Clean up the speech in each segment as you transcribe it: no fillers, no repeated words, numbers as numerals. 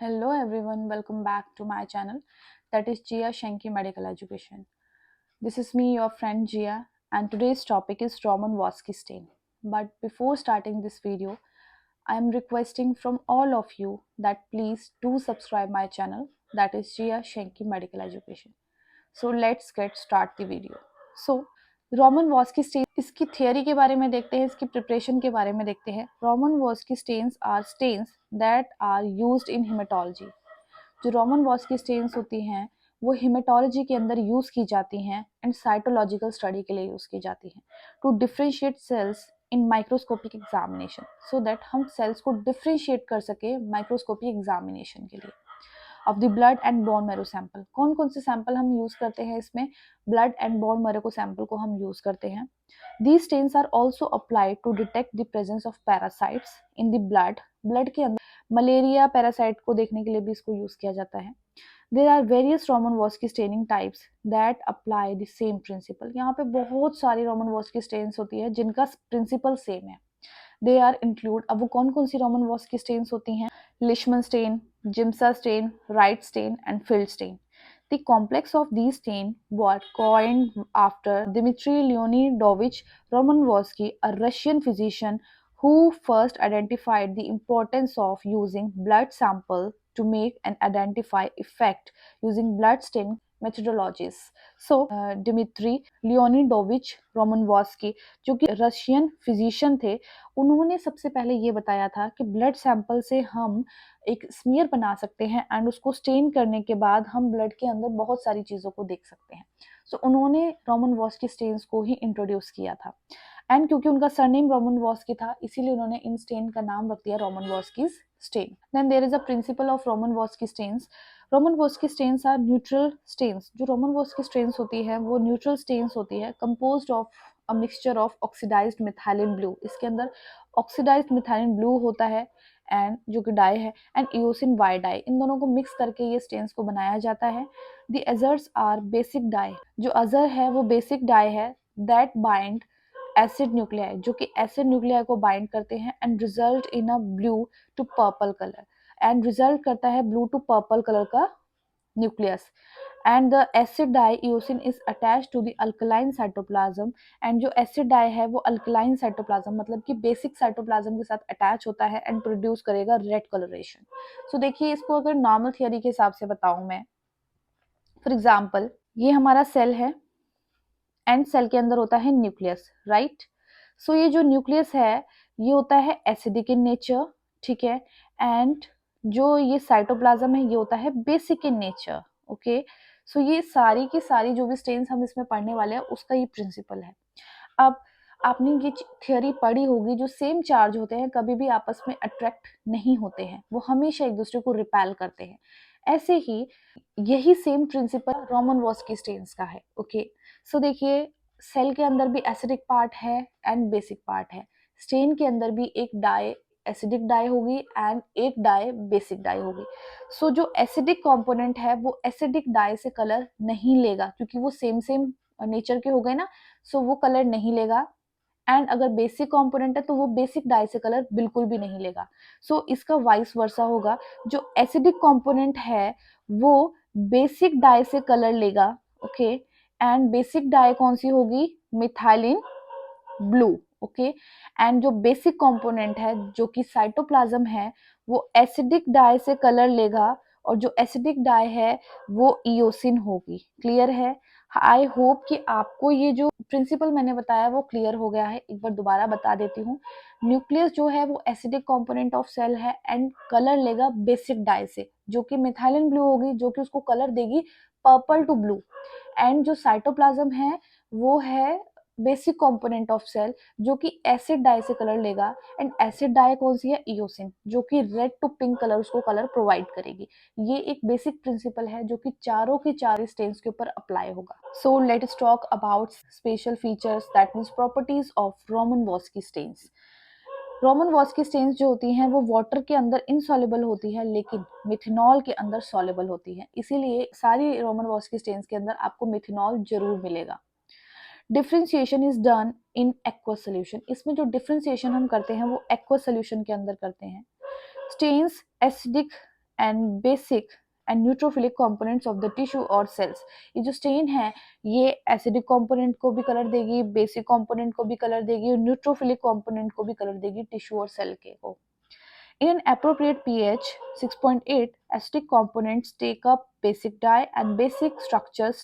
Hello everyone, welcome back to my channel, that is Jia Shanky Medical Education. This is me, your friend Jia, and today's topic is Roman Voski stain. But before starting this video, I am requesting from all of you that please do subscribe my channel, that is Jia Shanky Medical Education. So let's get start the video. So Romanowsky stain, इसकी theory के बारे में देखते हैं, इसकी preparation के बारे में देखते हैं. Romanowsky stains are stains that are used in haematology. जो रोमन वॉस की स्टेन्स होती हैं वो हेमेटोलॉजी के अंदर यूज की जाती हैं एंड साइटोलॉजिकल स्टडी के लिए यूज की जाती हैं to differentiate cells in microscopic examination, so that हम सेल्स को डिफरेंशिएट कर सके माइक्रोस्कोपिक एग्जामिनेशन के लिए. Of the blood and bone marrow sample, कौन कौन से सैंपल हम यूज करते हैं इसमें? ब्लड एंड बोन मैरो को सैंपल को हम यूज करते हैं. These stains are also applied to detect the presence of parasites in the blood. Blood के अंदर मलेरिया पैरासाइट को देखने के लिए भी इसको यूज किया जाता है. There are various Roman Voski staining types that apply the same principle. यहाँ पे बहुत सारी Roman Voski stains होती है जिनका प्रिंसिपल सेम है. They are include, अब वो कौन कौन सी Roman Voski stains होती हैं? Leishman stain, Giemsa stain, Wright stain and Field stain. The complex of these stains were coined after Dmitry Leonidovich Romanovsky, a Russian physician who first identified the importance of using blood sample to make and identify effect using blood stain methodologies. So, Dmitry Leonidovich Romanovsky, जो कि Russian physician थे, उन्होंने सबसे पहले ये बताया था कि ब्लड सैंपल से हम एक स्मीयर बना सकते हैं एंड उसको स्टेन करने के बाद हम ब्लड के अंदर बहुत सारी चीज़ों को देख सकते हैं. सो उन्होंने रोमन वॉस्की स्टेन्स को ही इंट्रोड्यूस किया था एंड क्योंकि उनका सरनेम रोमन वॉस्की था इसीलिए उन्होंने इन स्टेन का नाम रख दिया Romanowsky's stain. Then there is a principle of Romanowsky stains. Romanowsky stains are neutral stains. जो रोमन वॉस्की स्टेन्स होती है वो न्यूट्रल स्टेन्स होती है composed of a mixture of oxidized methylene blue. इसके अंदर oxidised methylene blue होता है एंड जो कि डाई है एंड इओसिन वाई डाई, इन दोनों को मिक्स करके ये स्टेन्स को बनाया जाता है. The azures are basic dye. जो अजर है वो बेसिक डाई है दैट बाइंड एसिड न्यूक्लियाई, जो कि एसिड न्यूक्लियाई को बाइंड करते हैं and result in a blue to purple colour, and result करता है ब्लू टू पर्पल कलर का nucleus. And the acid dye eosin is attach to the alkaline cytoplasm. And जो acid dye है वो alkaline cytoplasm मतलब कि basic cytoplasm के साथ अटैच होता है एंड प्रोड्यूस करेगा रेड कलरेशन. सो देखिए इसको अगर नॉर्मल थियरी के हिसाब से बताऊं मैं, फॉर एग्जाम्पल ये हमारा सेल है एंड सेल के अंदर होता है न्यूक्लियस, राइट. सो ये जो न्यूक्लियस है ये होता है एसिडिक इन नेचर, ठीक है. एंड जो ये साइटोप्लाज्म है ये होता है बेसिक इन नेचर, ओके. सो ये सारी की सारी जो भी स्टेन्स हम इसमें पढ़ने वाले हैं उसका ये प्रिंसिपल है. अब आपने ये थियोरी पढ़ी होगी, जो सेम चार्ज होते हैं कभी भी आपस में अट्रैक्ट नहीं होते हैं, वो हमेशा एक दूसरे को रिपेल करते हैं. ऐसे ही यही सेम प्रिंसिपल रोमन वॉस्की स्टेन्स का है, ओके. सो देखिए सेल के अंदर भी एसिडिक पार्ट है एंड बेसिक पार्ट है. स्टेन के अंदर भी एक डाई एसिडिक डाई होगी एंड एक डाई बेसिक डाई होगी. सो जो एसिडिक कंपोनेंट है वो एसिडिक डाई से कलर नहीं लेगा क्योंकि वो सेम सेम नेचर के हो गए ना, सो वो कलर नहीं लेगा. एंड अगर बेसिक कंपोनेंट है तो वो बेसिक डाई से कलर बिल्कुल भी नहीं लेगा. सो इसका वाइस वर्सा होगा, जो एसिडिक कंपोनेंट है वो बेसिक डाई से कलर लेगा, ओके. एंड बेसिक डाई कौन सी होगी? Methylene blue, okay. एंड जो बेसिक कंपोनेंट है जो कि साइटोप्लाज्म है वो एसिडिक डाई से कलर लेगा और जो एसिडिक डाई है वो इओसिन होगी. क्लियर है? आई होप कि आपको ये जो प्रिंसिपल मैंने बताया वो क्लियर हो गया है. एक बार दोबारा बता देती हूँ. न्यूक्लियस जो है वो एसिडिक कंपोनेंट ऑफ सेल है एंड कलर लेगा बेसिक डाई से जो कि मिथाइलिन ब्लू होगी, जो कि उसको कलर देगी पर्पल टू ब्लू. एंड जो साइटोप्लाज्म है वो है बेसिक कंपोनेंट ऑफ सेल जो कि एसिड डाई से कलर लेगा एंड एसिड डाई कौन सी है? इओसिन, जो कि रेड टू पिंक कलर उसको कलर प्रोवाइड करेगी. ये एक बेसिक प्रिंसिपल है जो कि चारों की चार स्टेन्स के ऊपर अप्लाई होगा. So let us talk about special features, that means properties of Romanowsky stains. Romanowsky stains जो होती हैं वो वाटर के अंदर इनसॉल्युबल होती है लेकिन मिथेनॉल के अंदर सॉल्युबल होती है, इसीलिए सारी रोमन वॉस्की स्टेन्स के अंदर आपको मिथेनॉल जरूर मिलेगा. Differentiation is done in aqueous solution. इसमें जो डिफ्रेंसिएशन हम करते हैं वो एक्वस सोल्यूशन के अंदर करते हैं. Stains acidic and basic and neutrophilic components of the tissue और सेल्स। ये जो स्टेन है ये एसिडिक कंपोनेंट को भी कलर देगी, बेसिक कंपोनेंट को भी कलर देगी और न्यूट्रोफिलिक कंपोनेंट को भी कलर देगी टिश्यू और सेल के को। In an appropriate pH 6.8, acidic components take up basic dye and basic structures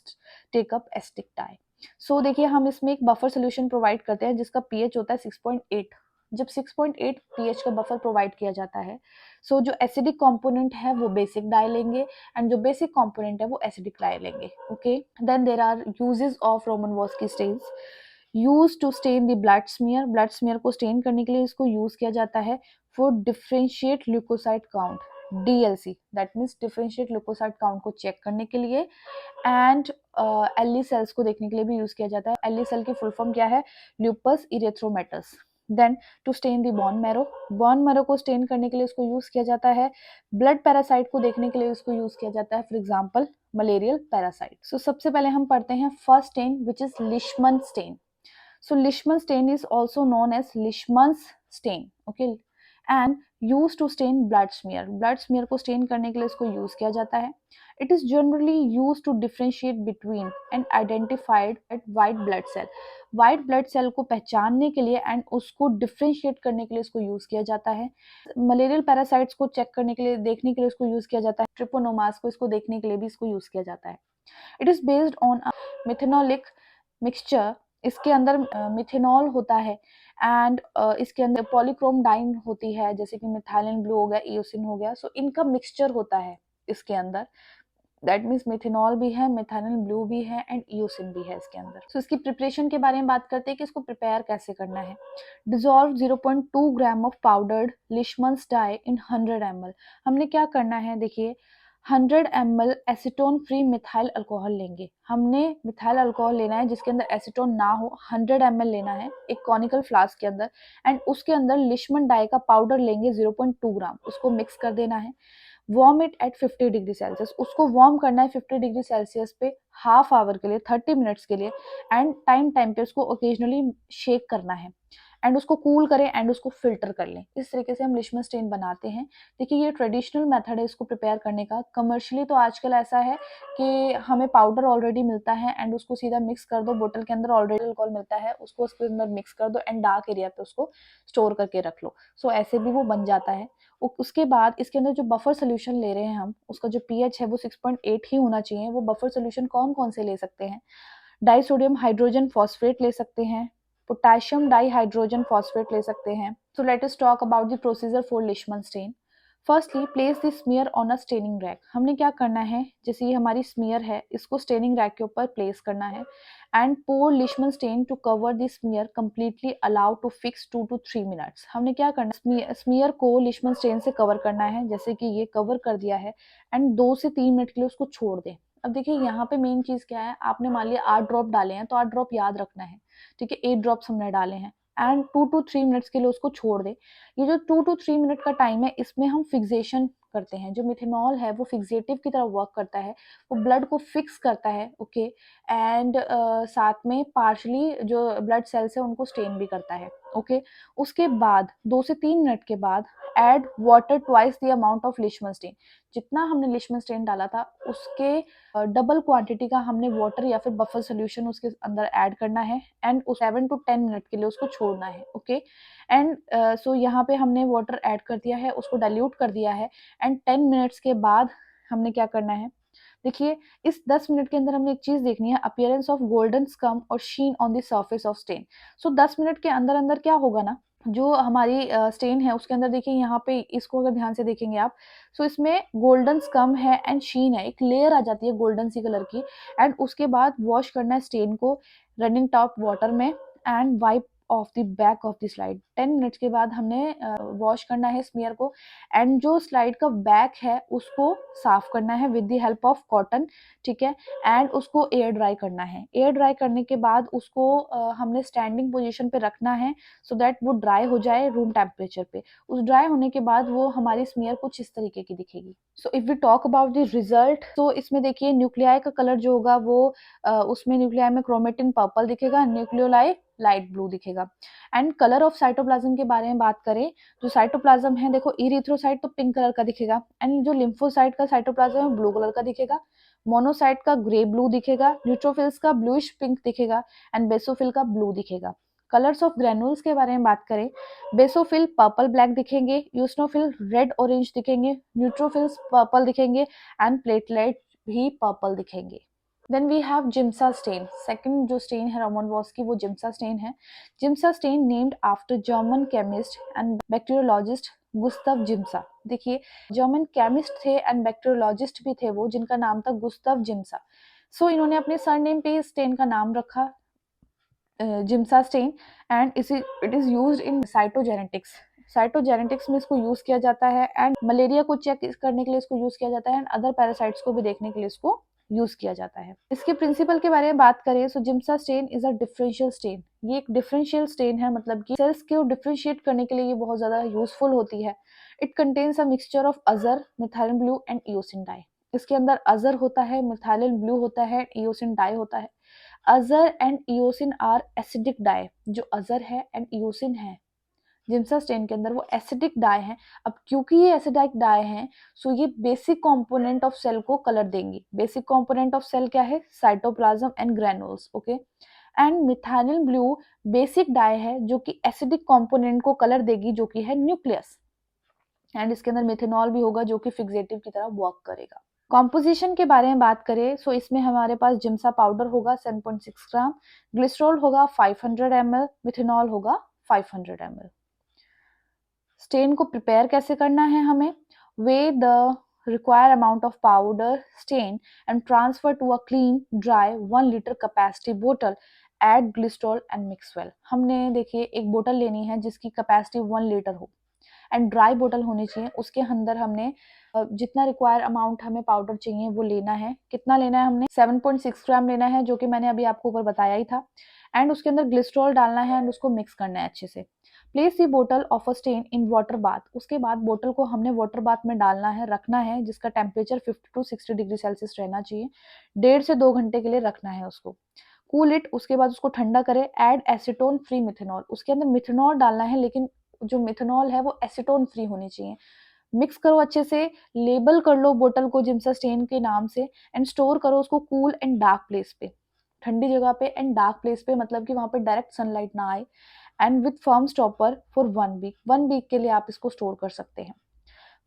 take up acetic dye. So देखिए हम इसमें एक बफर सोल्यूशन प्रोवाइड करते हैं जिसका pH होता है 6.8। जब 6.8 pH का बफर प्रोवाइड किया जाता है सो जो एसिडिक कंपोनेंट है वो बेसिक डाई लेंगे एंड जो बेसिक कंपोनेंट है वो एसिडिक डाई लेंगे। Okay, then there are uses of Romanowsky stains use to stain the blood smear को स्टेन करने के लिए इसको यूज किया जाता है for differential leucocyte count, DLC, that means differential leucocyte count को चेक करने के लिए एंड एलई सेल्स को देखने के लिए भी यूज किया जाता है। एलई सेल की फुल फॉर्म क्या है? Lupus erythematosus. Then to stain the bone marrow को स्टेन करने के लिए इसको यूज किया जाता है। ब्लड पैरासाइट को देखने के लिए इसको यूज किया जाता है, for example malarial parasite. So सबसे पहले हम पढ़ते हैं first stain which is Leishman stain. So Leishman stain is also known as Leishman's stain, okay, and used to stain blood smear. Blood smear को stain करने के लिए इसको use किया जाता है. It is generally used to differentiate between and identified at white blood cell. White blood cell को पहचानने के लिए and उसको differentiate करने के लिए इसको use किया जाता है. Malarial parasites को check करने के लिए, देखने के लिए इसको use किया जाता है. Trypanosomas को इसको देखने के लिए भी इसको use किया जाता है. It is based on a methanolic mixture. इसके अंदर मिथेनॉल होता है एंड इसके अंदर पॉलीक्रोम डाइन होती है जैसे कि मिथाइलिन ब्लू हो गया, इयोसिन हो गया। सो इनका मिक्सचर होता है इसके अंदर, दैट मीन्स मिथेनॉल भी है, मिथाइलिन ब्लू भी है एंड इयोसिन भी है इसके अंदर। सो इसकी प्रिपरेशन के बारे में बात करते हैं कि इसको प्रिपेयर कैसे करना है। Dissolve 0.2 gram of powdered Leishman's dye in 100 ml। हमने क्या करना है, देखिए 100 ml acetone free methyl alcohol लेंगे। हमने मिथाइल अल्कोहल लेना है जिसके अंदर एसीटोन ना हो, 100 ml लेना है एक कॉनिकल फ्लास्क के अंदर एंड उसके अंदर लिशमन डाई का पाउडर लेंगे 0.2 ग्राम, उसको मिक्स कर देना है। Warm it at 50 degree Celsius, उसको वार्म करना है 50 डिग्री सेल्सियस पे हाफ आवर के लिए, 30 मिनट्स के लिए एंड टाइम पे उसको ओकेजनली शेक करना है एंड उसको कूल करें एंड उसको फिल्टर कर लें। इस तरीके से हम लिशमन स्टेन बनाते हैं। देखिए ये ट्रेडिशनल मेथड है इसको प्रिपेयर करने का। कमर्शियली तो आजकल ऐसा है कि हमें पाउडर ऑलरेडी मिलता है एंड उसको सीधा मिक्स कर दो, बोतल के अंदर ऑलरेडी अल्कोहल मिलता है, उसको उसके अंदर मिक्स कर दो एंड डार्क एरिया पे उसको स्टोर करके रख लो। सो ऐसे भी वो बन जाता है। उसके बाद इसके अंदर जो बफर सोल्यूशन ले रहे हैं हम, उसका जो पीएच है वो 6.8 ही होना चाहिए। वो बफर सोल्यूशन कौन कौन से ले सकते हैं? डाइसोडियम हाइड्रोजन फॉस्फेट ले सकते हैं, पोटेशियम डाइहाइड्रोजन फॉस्फेट ले सकते हैं। So let us talk about the procedure for Leishman stain. Firstly place the smear on a staining rack. हमने क्या करना है, जैसे ये हमारी स्मीयर है इसको स्टेनिंग रैक के ऊपर प्लेस करना है and pour Leishman stain to cover the smear completely, allow to fix 2 to 3 minutes. हमने क्या करना है, स्मीयर को लिशमन स्टेन से कवर करना है, जैसे कि ये कवर कर दिया है एंड 2 से 3 मिनट के लिए उसको छोड़ दें। अब देखिए यहाँ पे मेन चीज क्या है, आपने मान लिया 8 ड्रॉप डाले हैं तो 8 ड्रॉप याद रखना है, ठीक है, 8 ड्रॉप्स हमने डाले हैं एंड 2 to 3 मिनट्स के लिए उसको छोड़ दें। ये जो 2 to 3 मिनट का टाइम है इसमें हम फिक्सेशन करते हैं। जो मिथेनॉल है वो फिक्सेटिव की तरह वर्क करता है, वो ब्लड को फिक्स करता है, ओके, एंड साथ में पार्शली जो ब्लड सेल्स है उनको स्टेन भी करता है, ओके। उसके बाद 2 से 3 मिनट के बाद add water twice the amount of Leishman stain. जितना हमने लिशमन स्टेन डाला था उसके डबल क्वांटिटी का हमने वाटर या फिर बफर सोल्यूशन उसके अंदर ऐड करना है एंड 7 to 10 मिनट के लिए उसको छोड़ना है, ओके। एंड सो यहाँ पे हमने वाटर ऐड कर दिया है, उसको डाइल्यूट कर दिया है एंड 10 मिनट्स के बाद हमने क्या करना है, देखिए इस 10 मिनट के अंदर हमने एक चीज देखनी है, अपीयरेंस ऑफ गोल्डन स्कम और sheen on the surface of stain. So 10 minute के अंदर अंदर क्या होगा ना, जो हमारी स्टेन है उसके अंदर देखिए यहाँ पे इसको अगर ध्यान से देखेंगे आप, सो इसमें गोल्डन स्कम है एंड शीन है, एक लेयर आ जाती है गोल्डन सी कलर की एंड उसके बाद वॉश करना है स्टेन को रनिंग टॉप वाटर में and wipe off the back of the slide. 10 minutes के बाद हमने वॉश करना है स्मीयर को एंड जो स्लाइड का बैक है उसको साफ करना है with the help of cotton, ठीक है, एंड उसको एयर ड्राई करना है। एयर ड्राई करने के बाद उसको हमने स्टैंडिंग पोजीशन पे रखना है सो दैट वो ड्राई हो जाए रूम टेम्परेचर पे। उस ड्राई होने के बाद वो हमारी स्मीयर कुछ इस तरीके की दिखेगी। So if we talk about the result, तो इसमें देखिए न्यूक्लियाई का कलर जो होगा वो उसमें न्यूक्लियाई में क्रोमेटिन पर्पल दिखेगा, न्यूक्लियोलाई लाइट ब्लू दिखेगा एंड कलर ऑफ साइटोप्लाज्म के बारे में बात करें, जो साइटोप्लाज्म है देखो, इरिथ्रोसाइट तो पिंक कलर का दिखेगा, एंड जो लिम्फोसाइट का साइटोप्लाज्म है ब्लू कलर का दिखेगा, मोनोसाइट का ग्रे ब्लू दिखेगा, न्यूट्रोफिल्स का ब्लूइश पिंक दिखेगा, एंड बेसोफिल का ब्लू दिखेगा। कलर्स ऑफ ग्रेनुल्स के बारे में बात करें, बेसोफिल पर्पल ब्लैक दिखेंगे, यूस्नोफिल रेड ऑरेंज दिखेंगे, न्यूट्रोफिल्स पर्पल दिखेंगे, एंड प्लेटलेट भी पर्पल दिखेंगे। Then we have Giemsa stain. Second जो स्टेन है रोमन वॉस की, वो जिम्सा स्टेन है। Giemsa stain named after German chemist and bacteriologist Gustav Giemsa. देखिए, जर्मन केमिस्ट थे एंड बैक्टीरियोलॉजिस्ट भी थे वो, जिनका नाम था गुस्तव जिम्सा। सो इन्होंने अपने सरनेम पे इस स्टेन का नाम रखा Giemsa stain, and it is used in cytogenetics. Cytogenetics में इसको यूज किया जाता है, एंड मलेरिया को चेक करने के लिए इसको यूज किया जाता है, एंड अदर पैरासाइट्स को भी देखने के लिए इसको यूज किया जाता है। इसके प्रिंसिपल के बारे में बात करें, so Giemsa stain is a differential stain. ये एक डिफरेंशियल स्टेन है, मतलब कि सेल्स को डिफरेंशिएट करने के लिए ये बहुत ज्यादा यूजफुल होती है। It contains a mixture of azure, methylene blue and eosin dye. इसके अंदर अजर होता है, मिथाइलिन ब्लू होता है, इयोसिन डाई होता है। Azure and eosin are acidic dye. जो अजर है एंड इयोसिन है जिम्सा स्टेन के अंदर, वो एसिडिक डाई है। अब क्योंकि ये एसिडिक डाई है, सो ये बेसिक कंपोनेंट ऑफ सेल को कलर देंगी। बेसिक कंपोनेंट ऑफ सेल क्या है? Cytoplasm and granules. Okay, and methylene blue basic dye है जो कि एसिडिक कंपोनेंट को कलर देगी, जो कि है न्यूक्लियस, एंड इसके अंदर मिथेनॉल भी होगा जो कि फिक्सेटिव की तरह वर्क करेगा। कॉम्पोजिशन के बारे में बात करें, सो इसमें हमारे पास जिम्सा पाउडर होगा 7.6 ग्राम, ग्लिसरॉल होगा 500 ml, मिथेनॉल होगा 500 ml। स्टेन को प्रिपेयर कैसे करना है हमें? Weigh the require amount of powder stain and transfer to a clean dry 1 litre capacity बोतल, add glycerol and mix well. हमने देखिए एक बोतल लेनी है जिसकी कैपेसिटी 1 लीटर हो, एंड ड्राई बोतल होनी चाहिए। उसके अंदर हमने जितना रिक्वायर अमाउंट हमें पाउडर चाहिए वो लेना है। कितना लेना है? हमने 7.6 ग्राम लेना है, जो कि मैंने अभी आपको ऊपर बताया ही था, एंड उसके अंदर ग्लिसरॉल डालना है एंड उसको मिक्स करना है अच्छे से। प्लेस दी बोतल of a stain in water bath. उसके बाद बोतल को हमने वाटर बाथ में डालना है, रखना है, जिसका टेम्परेचर 50 टू 60 डिग्री सेल्सियस रहना चाहिए। 1.5 से 2 घंटे के लिए रखना है उसको। कूल इट, उसके बाद उसको ठंडा करें। Add acetone free methanol. उसके अंदर मिथेनॉल डालना है, लेकिन जो मिथेनॉल है वो एसीटोन फ्री होनी चाहिए। मिक्स करो अच्छे से, लेबल कर लो बोतल को जिम्सा स्टेन के नाम से, एंड स्टोर करो उसको कूल एंड डार्क प्लेस पे, ठंडी जगह पे एंड डार्क प्लेस पे, मतलब कि वहां पे डायरेक्ट सनलाइट ना आए, and with firm stopper for 1 week. 1 week के लिए आप इसको स्टोर कर सकते हैं।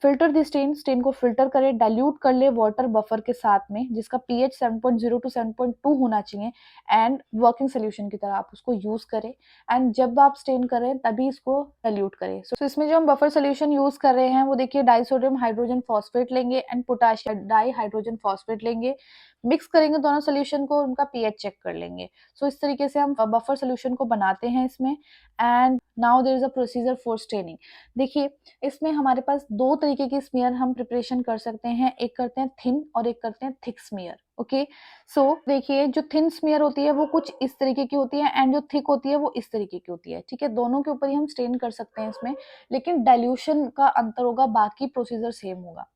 Filter the stain. स्टेन को फिल्टर करें, डाइल्यूट कर ले वाटर बफर के साथ में, जिसका पीएच 7.0 टू 7.2 होना चाहिए, एंड वर्किंग सोल्यूशन की तरह आप उसको यूज करें। एंड जब आप स्टेन करें तभी इसको डाइल्यूट करें। सो इसमें जो हम बफर सोल्यूशन यूज कर रहे हैं वो देखिए, डाइसोडियम हाइड्रोजन फॉस्फेट लेंगे and potassium di hydrogen phosphate लेंगे। मिक्स करेंगे दोनों सोल्यूशन को, उनका पीएच चेक कर लेंगे। सो इस तरीके से हम बफर सोल्यूशन को बनाते हैं इसमें। And now there is a procedure for staining. देखिए, इसमें हमारे पास दो तरीके की स्मीयर हम प्रिपरेशन कर सकते हैं। एक करते हैं थिन और एक करते हैं थिक स्मीयर। ओके, सो देखिए, जो थिन स्मीयर होती है वो कुछ इस तरीके की होती है, एंड जो थिक होती है वो इस तरीके की होती है। ठीक है, दोनों के ऊपर ही हम स्टेन कर सकते हैं इसमें, लेकिन डाइल्यूशन का अंतर होगा, बाकी प्रोसीजर सेम होगा।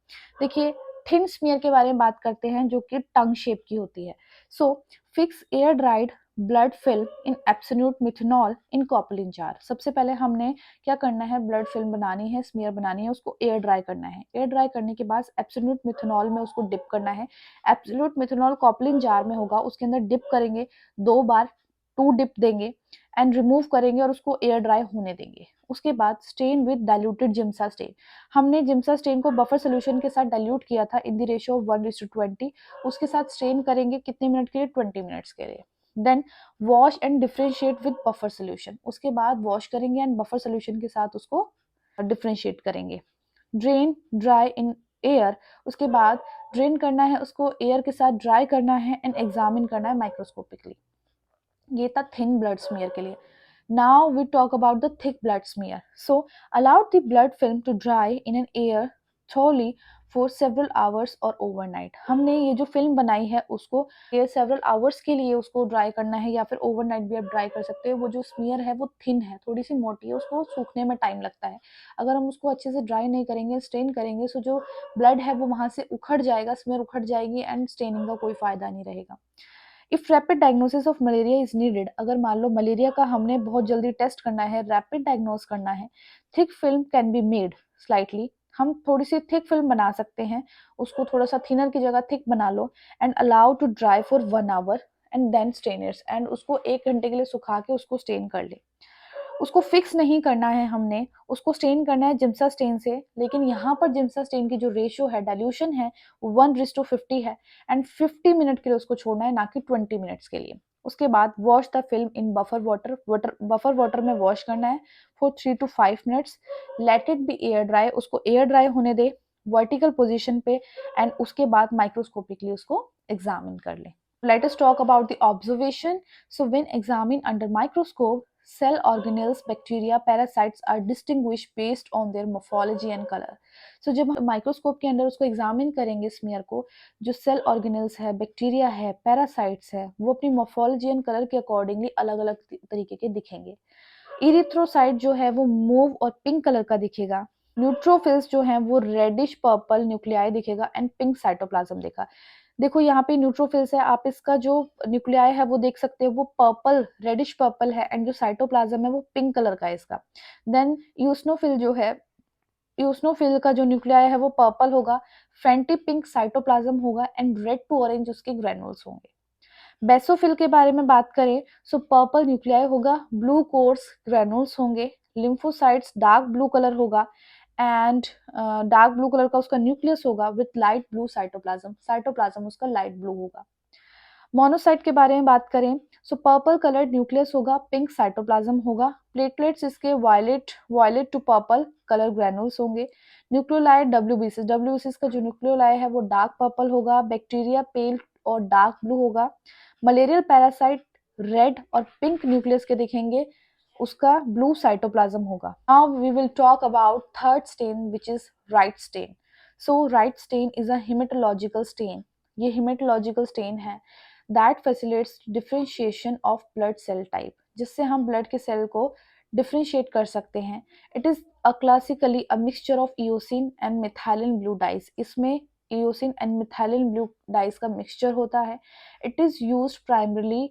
देखिए, थिन स्मीयर के बारे में बात करते हैं, जो कि टंग शेप की होती है। So fix air dried blood film in absolute methanol in Coplin jar. सबसे पहले हमने क्या करना है? ब्लड फिल्म बनानी है, स्मीयर बनानी है, उसको एयर ड्राई करना है। एयर ड्राई करने के बाद एब्सोल्यूट मिथेनॉल में उसको डिप करना है। एब्सोल्यूट मिथेनॉल कॉपलिन जार में होगा, उसके अंदर डिप करेंगे 2 बार, 2 डिप देंगे, एंड रिमूव करेंगे और उसको एयर ड्राई होने देंगे। उसके बाद stain with diluted Giemsa stain. हमने जिम्सा स्टेन को बफर सोल्यूशन के साथ डाइल्यूट किया था इन द रेशियो ऑफ 1:20। उसके साथ स्टेन करेंगे कितने मिनट के लिए? 20 मिनट्स के लिए। Then wash and differentiate with buffer solution. उसके बाद वॉश करेंगे एंड बफर सोल्यूशन के साथ उसको डिफ्रेंशिएट करेंगे। Drain dry in air. उसके बाद ड्रेन करना है उसको, एयर के साथ ड्राई करना है, एंड एग्जामिन करना है माइक्रोस्कोपिकली। ये था थिन ब्लड स्मीयर के लिए। Now we talk about the thick blood smear. So allow the blood film to dry in an air thoroughly for several hours और ओवरनाइट। हमने ये जो फिल्म बनाई है उसको ये सेवरल आवर्स के लिए उसको ड्राई करना है, या फिर ओवरनाइट भी आप ड्राई कर सकते हो। वो जो स्मीयर है वो थिन है, थोड़ी सी मोटी है, उसको सूखने में टाइम लगता है। अगर हम उसको अच्छे से ड्राई नहीं करेंगे, स्टेन करेंगे, सो जो ब्लड है वो वहां से उखड़ जाएगा, स्मीयर उखड़ जाएगी, एंड स्टेनिंग का कोई फायदा नहीं रहेगा। If rapid diagnosis of malaria is needed, अगर मान लो मलेरिया का हमने बहुत जल्दी टेस्ट करना है, रैपिड डायग्नोस करना है, thick film can be made slightly, हम थोड़ी सी थिक फिल्म बना सकते हैं, उसको थोड़ा सा थिनर की जगह थिक बना लो and allow to dry for 1 hour and then stainers, and उसको 1 घंटे के लिए सुखा के उसको स्टेन कर ले। उसको फिक्स नहीं करना है हमने, उसको स्टेन करना है जिम्सा स्टेन से, लेकिन यहाँ पर जिम्सा स्टेन की जो रेशियो है, डाइल्यूशन है, 1:50 है, एंड 50 मिनट के लिए उसको छोड़ना है, ना कि 20 मिनट्स के लिए। उसके बाद wash the film in buffer water में वॉश करना है for 3 to 5 minutes, let it be air dry, उसको एयर ड्राई होने दे वर्टिकल पोजिशन पे, एंड उसके बाद माइक्रोस्कोपिकली उसको एग्जामिन कर ले। Let us talk about the observation. So when examined under microscope, cell organelles, bacteria, parasites are distinguished based on their morphology and color. So जब हम microscope के अंदर उसको एग्जामिन करेंगे स्मीयर को, जो सेल ऑर्गेनल्स है, बैक्टीरिया है, पैरासाइट्स है, वो अपनी मोर्फोलॉजी एंड कलर के अकॉर्डिंगली अलग अलग तरीके के दिखेंगे। इरिथ्रोसाइट जो है वो मूव और पिंक कलर का दिखेगा। न्यूट्रोफिल्स जो है वो रेडिश पर्पल न्यूक्लियाई दिखेगा एंड पिंक साइटोप्लाज्म देखा। देखो यहाँ पे न्यूट्रोफिल्स है, आप इसका जो न्यूक्लियाई है वो देख सकते हो, वो पर्पल रेडिश पर्पल है, एंड जो साइटोप्लाज्म है वो पिंक कलर का है इसका। देन यूस्नोफिल जो है, यूस्नोफिल का जो न्यूक्लियाई है वो पर्पल होगा, फ्रेंटी पिंक साइटोप्लाज्म होगा, एंड रेड टू ऑरेंज उसके ग्रेनुल्स होंगे। बेसोफिल के बारे में बात करें, सो पर्पल न्यूक्लियाई होगा, ब्लू कोर्स ग्रेनुल्स होंगे, लिम्फोसाइट्स डार्क ब्लू कलर होगा, एंड डार्क ब्लू कलर का उसका न्यूक्लियस होगा with light blue cytoplasm, cytoplasm उसका लाइट ब्लू होगा। मोनोसाइट के बारे में बात करें, सो पर्पल कलर न्यूक्लियस होगा, पिंक साइटोप्लाज्म होगा, प्लेटलेट्स इसके violet to purple colour granules होंगे। न्यूक्लियोलाइड डब्ल्यूबीसीएस का जो न्यूक्लियोलाइड है वो डार्क पर्पल होगा, बैक्टीरिया पेल और डार्क ब्लू होगा। मलेरियल पैरासाइट रेड और पिंक न्यूक्लियस के दिखेंगे, उसका ब्लू साइटोप्लाज्म होगा। Now we will talk about third stain which is Wright stain. So Wright stain is a haematological stain, ये haematological stain है that facilitates differentiation of blood cell type, जिससे हम blood के cell को differentiate कर सकते हैं। It is classically a mixture of eosin and methylene blue dyes, इसमें eosin and methylene blue dyes का मिक्सचर होता है। It is used primarily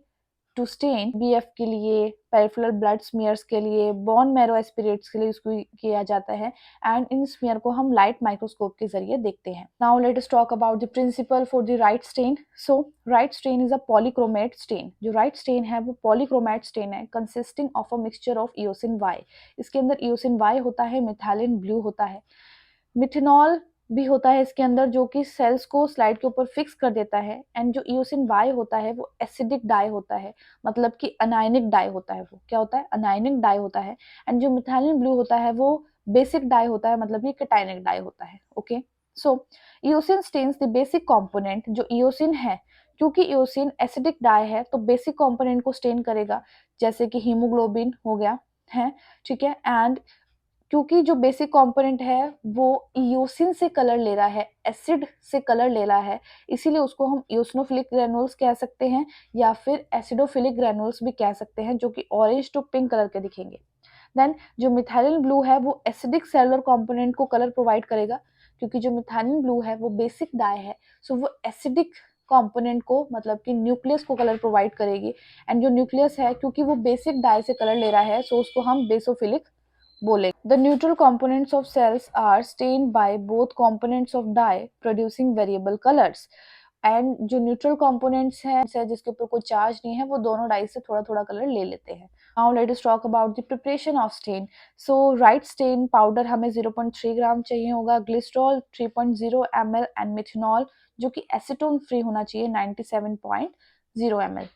to stain BF के लिए, पेरिफेरल ब्लड स्मीयर्स के लिए, बोन मैरो एस्पिरेट्स के लिए इसको किया जाता है, एंड इन स्मीयर को हम लाइट माइक्रोस्कोप के जरिए देखते हैं। Now let us talk about the principle for the Wright stain. So Wright stain is a polychromate stain, जो राइट स्टेन है वो पॉलीक्रोमेट स्टेन है consisting of a mixture of eosin Y, इसके अंदर इओसिन वाई होता है, methylene blue होता है, मिथेनॉल भी होता है इसके अंदर, जो कि सेल्स को स्लाइड के ऊपर फिक्स कर देता है, एंड जो इओसिन वाई होता है वो एसिडिक डाई होता है, मतलब कि अनायनिक डाई होता है, वो क्या होता है, अनायनिक डाई होता है, एंड जो मिथाइलिन ब्लू होता है वो बेसिक डाई होता है, मतलब कि कैटायनिक डाई होता है। Okay, so eosin stains the basic component, जो इओसिन है, क्योंकि इओसिन एसिडिक डाई है तो बेसिक कंपोनेंट को स्टेन करेगा, जैसे कि हीमोग्लोबिन हो गया है, ठीक है, एंड क्योंकि जो बेसिक कंपोनेंट है वो इओसिन से कलर ले रहा है, एसिड से कलर ले रहा है, इसीलिए उसको हम इओसिनोफिलिक ग्रेनुल्स कह सकते हैं, या फिर एसिडोफिलिक ग्रेनुल्स भी कह सकते हैं, जो कि ऑरेंज टू पिंक कलर के दिखेंगे। देन जो मिथाइलिन ब्लू है वो एसिडिक सेलुलर कंपोनेंट को कलर प्रोवाइड करेगा, क्योंकि जो मिथाइलिन ब्लू है वो बेसिक डाई है, सो वो एसिडिक कंपोनेंट को, मतलब कि न्यूक्लियस को कलर प्रोवाइड करेगी, एंड जो न्यूक्लियस है क्योंकि वो बेसिक डाई से कलर ले रहा है, सो उसको हम बेसोफिलिक बोले। The neutral components of cells are stained by both components of dye producing variable colors. And जो न्यूट्रल कंपोनेंट्स हैं जिसके ऊपर कोई चार्ज नहीं है, वो दोनों डाई से थोड़ा थोड़ा कलर ले लेते हैं। Now let us talk about the preparation of stain. So Wright stain powder हमें 0.3 ग्राम चाहिए होगा, ग्लिसरॉल 3.0 ml एंड मिथेनॉल जो कि एसीटोन फ्री होना चाहिए 97.0 ml।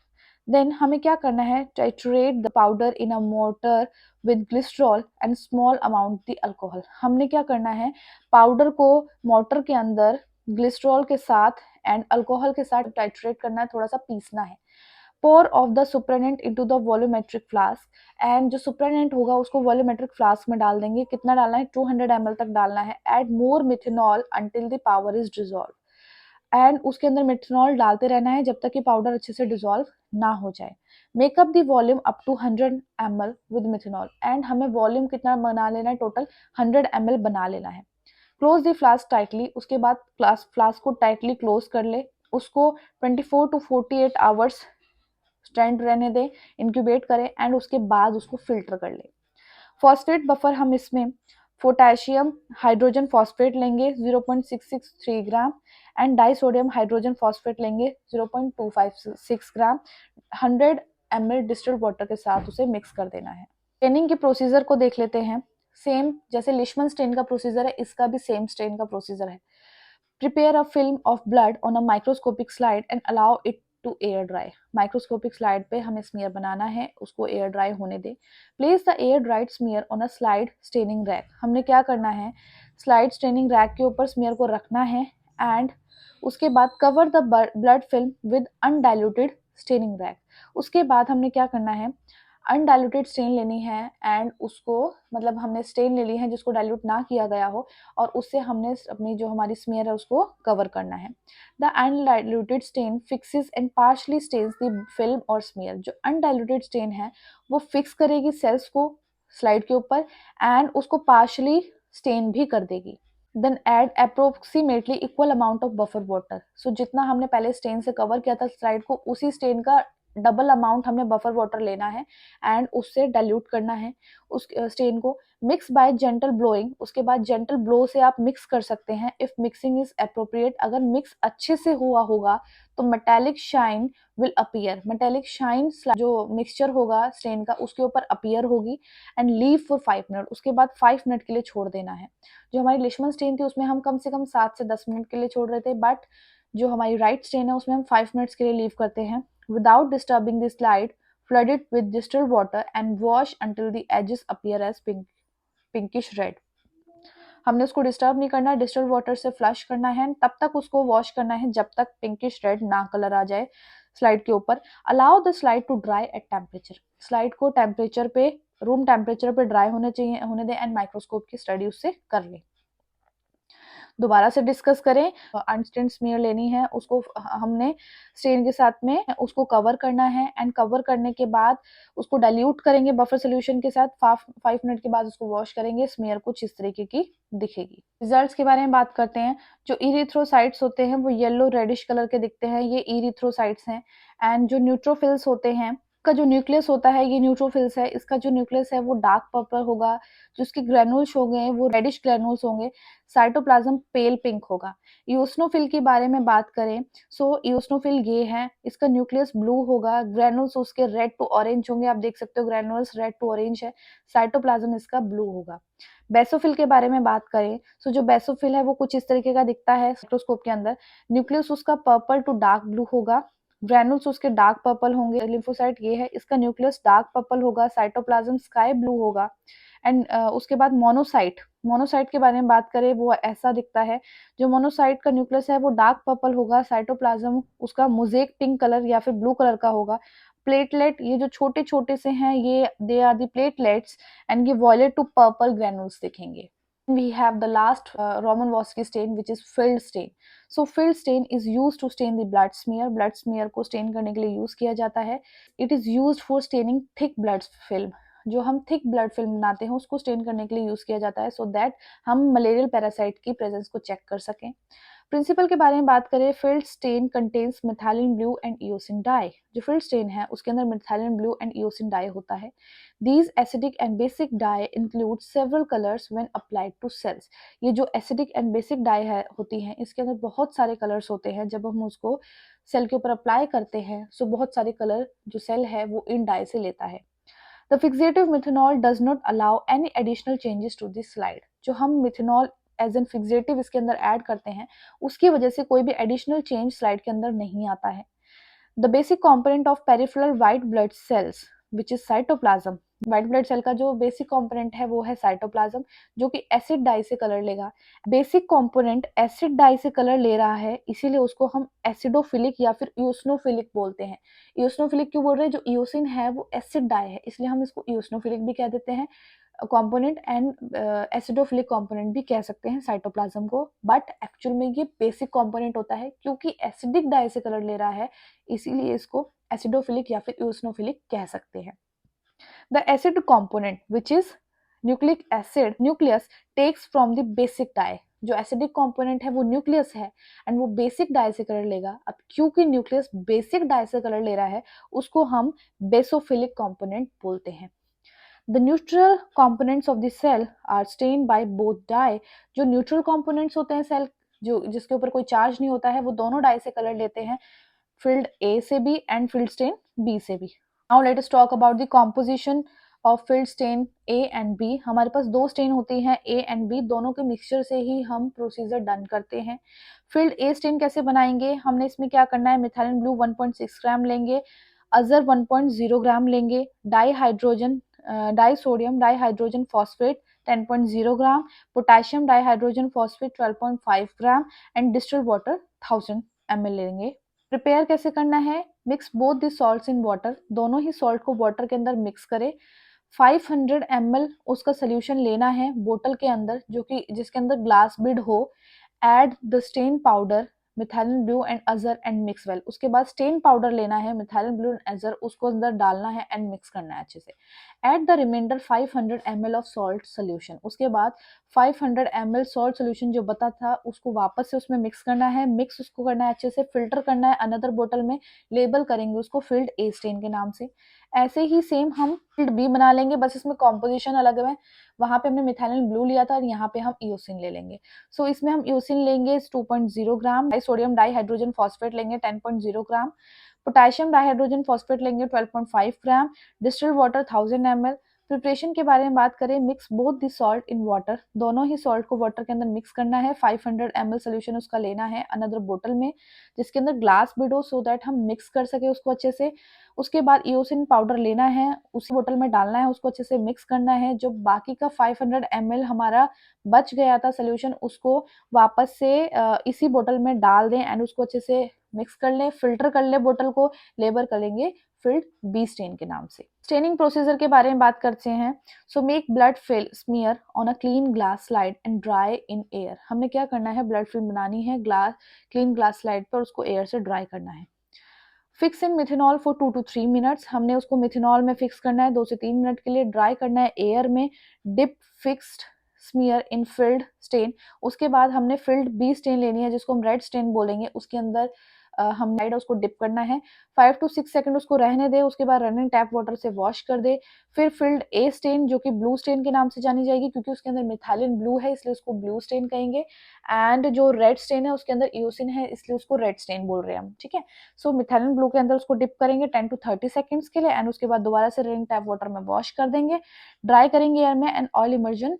देन हमें क्या करना है, titrate the powder in a mortar with glycerol and small amount the alcohol. हमने क्या करना है, पाउडर को मोर्टर के अंदर ग्लिसरॉल के साथ एंड अल्कोहल के साथ टाइट्रेट करना है, थोड़ा सा पीसना है। Pour of the supernatant into the volumetric flask, and जो सुप्रानेंट होगा उसको वॉल्यूमेट्रिक फ्लास्क में डाल देंगे। कितना डालना है, 200 ml तक डालना है। Add more methanol until the powder is dissolve, and उसके अंदर मिथेनॉल डालते रहना है जब तक कि पाउडर अच्छे से डिजॉल्व ना हो जाए। Make up the volume up to 100 ml with methanol, and हमें वॉल्यूम कितना बना लेना है, टोटल 100 ml बना लेना है। क्लोज दी फ्लास्क टाइटली, उसके बाद फ्लास्क को टाइटली क्लोज कर ले, उसको 24 to 48 आवर्स स्टैंड रहने दें, इंक्यूबेट करें एंड उसके बाद उसको फिल्टर कर लें। फॉस्फेट बफर हम इसमें पोटेशियम हाइड्रोजन फॉस्फेट लेंगे 0.663 gram and disodium hydrogen phosphate लेंगे 0.256 ग्राम 100 ml डिस्टिल्ड वाटर के साथ उसे मिक्स कर देना है। स्टेनिंग के प्रोसीजर को देख लेते हैं। सेम जैसे लिशमन स्टेन का प्रोसीजर है, इसका भी सेम स्टेन का प्रोसीजर है। Prepare a film of blood on a microscopic slide and allow it to air dry. Microscopic slide पे हमें स्मीयर बनाना है, उसको एयर ड्राई होने दें। Place the air dried smear on a slide staining rack. हमने क्या करना है, स्लाइड स्टेनिंग रैक के ऊपर स्मीयर को रखना है एंड उसके बाद cover the blood film with undiluted staining rack. उसके बाद हमने क्या करना है, अनडाइल्यूटेड स्टेन लेनी है एंड उसको मतलब हमने स्टेन ले ली है जिसको डाइल्यूट ना किया गया हो और उससे हमने अपनी जो हमारी स्मीयर है उसको कवर करना है। The undiluted stain fixes and partially stains the film और स्मीयर। जो अनडाइल्यूटेड स्टेन है वो फिक्स करेगी सेल्स को स्लाइड के ऊपर एंड उसको पार्शली स्टेन भी कर देगी। Then add approximately equal amount of buffer water. So जितना हमने पहले स्टेन से कवर किया था स्लाइड को, उसी स्टेन का डबल अमाउंट हमने बफर वाटर लेना है एंड उससे डाइल्यूट करना है उस स्टेन को। Mix by gentle blowing. उसके बाद जेंटल ब्लो से आप मिक्स कर सकते हैं इफ मिक्सिंग इज अप्रोप्रिएट। अगर मिक्स अच्छे से हुआ होगा तो metallic shine will appear. Metallic shine जो मिक्सचर होगा स्टेन का उसके ऊपर अपीयर होगी एंड लीव फॉर 5 मिनट। उसके बाद 5 मिनट के लिए छोड़ देना है। जो हमारी लिशमन स्टेन थी उसमें हम कम से कम 7 से 10 मिनट के लिए छोड़ रहे थे, बट जो हमारी राइट स्टेन है उसमें हम 5 मिनट्स के लिए लीव करते हैं। Without disturbing the slide flood it with distilled water and wash until the edges appear as pinkish red। हमने उसको डिस्टर्ब नहीं करना, डिस्टिल्ड वाटर से फ्लश करना है, तब तक उसको वॉश करना है जब तक पिंकिश रेड ना कलर आ जाए स्लाइड के ऊपर। Allow the slide to dry at temperature. Slide को टेम्परेचर पे रूम टेम्परेचर पे ड्राई होने दें एंड माइक्रोस्कोप की स्टडी उससे कर ले। दोबारा से डिस्कस करें, अनस्टेन स्मीयर लेनी है, उसको हमने स्टेन के साथ में उसको कवर करना है एंड कवर करने के बाद उसको डाइल्यूट करेंगे बफर सोल्यूशन के साथ। 5 मिनट के बाद उसको वॉश करेंगे, स्मीयर कुछ इस तरीके की दिखेगी। रिजल्ट्स के बारे में बात करते हैं। जो इरिथ्रोसाइट्स होते हैं वो येलो रेडिश कलर के दिखते हैं, ये इरिथ्रोसाइट्स हैं। एंड जो न्यूट्रोफिल्स होते हैं का जो न्यूक्लियस होता है ये न्यूट्रोफिल्स है, इसका जो न्यूक्लियस है वो डार्क पर्पल होगा, जो इसके ग्रेनुल्स होंगे वो रेडिश ग्रेनुल्स होंगे, साइटोप्लाज्म पेल पिंक होगा। इओसिनोफिल के बारे में बात करें, सो इओसिनोफिल ये है, इसका न्यूक्लियस ब्लू होगा, ग्रेनुल्स उसके रेड टू ऑरेंज होंगे, आप देख सकते हो ग्रेनुल्स रेड टू ऑरेंज है, साइटोप्लाज्म इसका ब्लू होगा। बेसोफिल के बारे में बात करें, सो जो बेसोफिल है वो कुछ इस तरीके का दिखता है माइक्रोस्कोप के अंदर। न्यूक्लियस उसका पर्पल टू डार्क ब्लू होगा, ग्रेनुल्स उसके डार्क पर्पल होंगे। लिम्फोसाइट ये है, इसका न्यूक्लियस डार्क पर्पल होगा, साइटोप्लाज्म स्काई ब्लू होगा। एंड उसके बाद मोनोसाइट, मोनोसाइट के बारे में बात करें वो ऐसा दिखता है, जो मोनोसाइट का न्यूक्लियस है वो डार्क पर्पल होगा, साइटोप्लाज्म उसका मोज़ेक पिंक कलर या फिर ब्लू कलर का होगा। प्लेटलेट, ये जो छोटे छोटे से हैं ये they are the platelets and ये वॉयलेट टू पर्पल ग्रेनुल्स दिखेंगे। We have the last Roman-Wolski stain which is filled stain. So filled stain is used to stain the blood smear. Blood smear को stain करने के लिए use किया जाता है। It is used for staining thick blood film. जो हम thick blood film बनाते हैं उसको स्टेन करने के लिए यूज किया जाता है सो दैट हम मलेरियल पैरासाइट की प्रेजेंस को चेक कर सकें। प्रिंसिपल के बारे में बात करें, field stain contains methylene blue and eosin dye. जो फिल्ड स्टेन है उसके अंदर methylene blue and eosin dye होता है। These acidic and basic dye include several colors when applied to cells। ये जो acidic and basic dye है होती हैं इसके अंदर बहुत सारे कलर्स होते हैं, जब हम उसको सेल के ऊपर अप्लाई करते हैं सो बहुत सारे कलर जो सेल है वो इन डाई से लेता है। The fixative methanol does not allow any additional changes to the slide। जो हम मिथेनॉल एज एन फिक्सेटिव इसके अंदर ऐड करते हैं उसकी वजह से कोई भी एडिशनल चेंज स्लाइड के अंदर नहीं आता है। The basic component of peripheral white blood cells which is cytoplasm। White blood cell का जो बेसिक कंपोनेंट है वो है साइटोप्लाज्म, जो कि एसिड डाई से कलर लेगा। बेसिक कंपोनेंट एसिड डाई से कलर ले रहा है इसीलिए उसको हम एसिडोफिलिक या फिर इओसिनोफिलिक बोलते हैं। इओसिनोफिलिक क्यों बोल रहे हैं, जो इओसिन है वो एसिड डाई है इसलिए हम इसको इओसिनोफिलिक भी कह देते हैं कंपोनेंट एंड एसिडोफिलिक कंपोनेंट भी कह सकते हैं साइटोप्लाज्म को, बट एक्चुअल में ये बेसिक कंपोनेंट होता है क्योंकि एसिडिक डाई से कलर ले रहा है इसीलिए इसको एसिडोफिलिक या फिर इओसिनोफिलिक कह सकते हैं। The acid component which is nucleic acid nucleus takes from the basic dye। जो एसिडिक कंपोनेंट है वो न्यूक्लियस है एंड वो बेसिक डाई से कलर लेगा। अब क्योंकि न्यूक्लियस बेसिक डाई से कलर ले रहा है उसको हम बेसोफिलिक कंपोनेंट बोलते हैं। The neutral components of the cell are stained by both dye। जो न्यूट्रल कंपोनेंट्स होते हैं सेल जो जिसके ऊपर कोई चार्ज नहीं होता है वो दोनों डाई से कलर लेते हैं, फील्ड ए से भी एंड फील्ड स्टेन बी से भी। Now let us talk about the composition of field stain A and B. हमारे पास दो स्टेन होती हैं ए एंड बी, दोनों के मिक्सचर से ही हम प्रोसीजर डन करते हैं। फील्ड ए स्टेन कैसे बनाएंगे, हमने इसमें क्या करना है, मिथाइलिन ब्लू 1.6 ग्राम लेंगे, अजर 1.0 ग्राम लेंगे, di hydrogen die sodium di hydrogen phosphate 10.0 gram, potassium di hydrogen phosphate 12.5 gram and distilled water 1000 ml लेंगे। प्रिपेयर कैसे करना है, mix both the salts in water, दोनों ही सॉल्ट को वाटर के अंदर मिक्स करें। 500 ml उसका सोल्यूशन लेना है बोतल के अंदर जो कि जिसके अंदर ग्लास बिड हो। Add the stain powder methylene blue and अजर एंड मिक्स वेल। उसके बाद स्टेन पाउडर लेना है मिथाइलिन ब्लू एंड अजर, उसको अंदर डालना है एंड मिक्स करना है अच्छे से। Add the remainder 500 ml of salt solution. उसके बाद 500 ml सॉल्ट सोल्यूशन जो बता था उसको वापस से उसमें मिक्स करना है, मिक्स उसको करना है अच्छे से, फिल्टर करना है अनदर बोतल में, लेबल करेंगे उसको फील्ड ए स्टेन के नाम से। ऐसे ही सेम हम फील्ड बी बना लेंगे, बस इसमें कॉम्पोजिशन अलग है। वहां पे हमने मिथाइलिन ब्लू लिया था और यहाँ पे हम इओसिन ले लेंगे। सो इसमें हम इओसिन लेंगे 2.0 ग्राम, सोडियम डाई हाइड्रोजन फॉस्फेट लेंगे 10.0 ग्राम, पोटेशियम डाइहाइड्रोजन फॉस्फेट लेंगे 12.5 ग्राम, डिस्टिल्ड वाटर 1000 ml। प्रिपरेशन के बारे में बात करें, mix both the salt in water, दोनों ही सॉल्ट को वाटर के अंदर मिक्स करना है। 500 ml सोल्यूशन उसका लेना है अनदर बोतल में जिसके अंदर ग्लास बिडो सो दैट हम मिक्स कर सके उसको अच्छे से। उसके बाद इओसिन पाउडर लेना है, उसी बोतल में डालना है, उसको अच्छे से मिक्स करना है। जो बाकी का 500 ml हमारा बच गया था सोल्यूशन उसको वापस से इसी बोतल में डाल दें एंड उसको अच्छे से मिक्स कर लें, फिल्टर कर लें बोतल को, लेबर करेंगे फील्ड बी स्टेन के नाम से। स्टेनिंग प्रोसीजर के बारे में बात करते हैं। So make blood film smear on a clean glass slide and dry in air. हमने क्या करना है, ब्लड फिल्म बनानी है ग्लास क्लीन ग्लास स्लाइड पर, उसको एयर से ड्राई करना है। Fix in methanol for 2 to 3 minutes. हमने उसको मिथेनॉल में फिक्स करना है 2 से 3 मिनट के लिए, ड्राई करना है एयर में। डिप फिक्स्ड स्मीयर इन फिल्ड स्टेन। उसके बाद हमने फिल्ड बी स्टेन लेनी है जिसको हम रेड स्टेन बोलेंगे, उसके अंदर हम लाइट उसको डिप करना है। 5 to 6 सेकंड उसको रहने दे, उसके बाद रनिंग टैप वाटर से वॉश कर दे। फिर फिल्ड ए स्टेन जो कि ब्लू स्टेन के नाम से जानी जाएगी क्योंकि उसके अंदर मिथाइलिन ब्लू है इसलिए उसको ब्लू स्टेन कहेंगे, एंड जो रेड स्टेन है उसके अंदर इओसिन है इसलिए उसको रेड स्टेन बोल रहे हैं हम, ठीक है। सो मिथाइलिन ब्लू के अंदर उसको डिप करेंगे 10 to 30 सेकंड्स के लिए एंड उसके बाद दोबारा से रनिंग टैप वाटर में वॉश कर देंगे, ड्राई करेंगे एयर में and oil immersion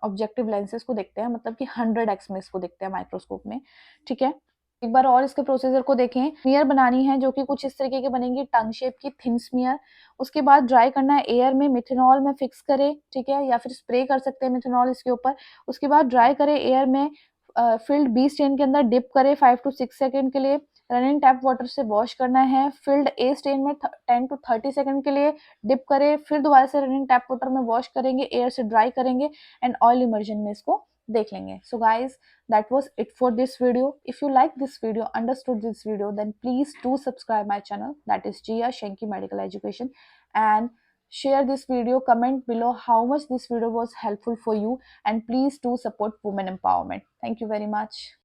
objective lenses को देखते हैं, मतलब कि 100x में इसको देखते हैं माइक्रोस्कोप में, ठीक है। एक बार और इसके प्रोसीजर को देखें। स्मीयर बनानी है जो कि कुछ इस तरीके की बनेगी, टंग शेप की थिन स्मीयर। उसके बाद ड्राई करना है एयर में, मिथेनॉल में फिक्स करें, ठीक है, या फिर स्प्रे कर सकते हैं मिथेनॉल इसके ऊपर। उसके बाद ड्राई करें एयर में, फिल्ड बी स्टेन के अंदर डिप करें 5 to 6 सेकंड के लिए, रनिंग टैप वाटर से वॉश करना है। फिल्ड ए स्टेन में 10 to 30 सेकंड के लिए डिप करें, फिर दोबारा से रनिंग टैप वाटर में वॉश करेंगे, एयर से ड्राई करेंगे एंड ऑयल इमर्जन में इसको देख लेंगे। So guys, that was it for this video. If you like this video, understood this video, then please do subscribe my channel, that is Jia Shenki Medical Education, and share this video, comment below how much this video was helpful for you, and please do support women empowerment. Thank you very much.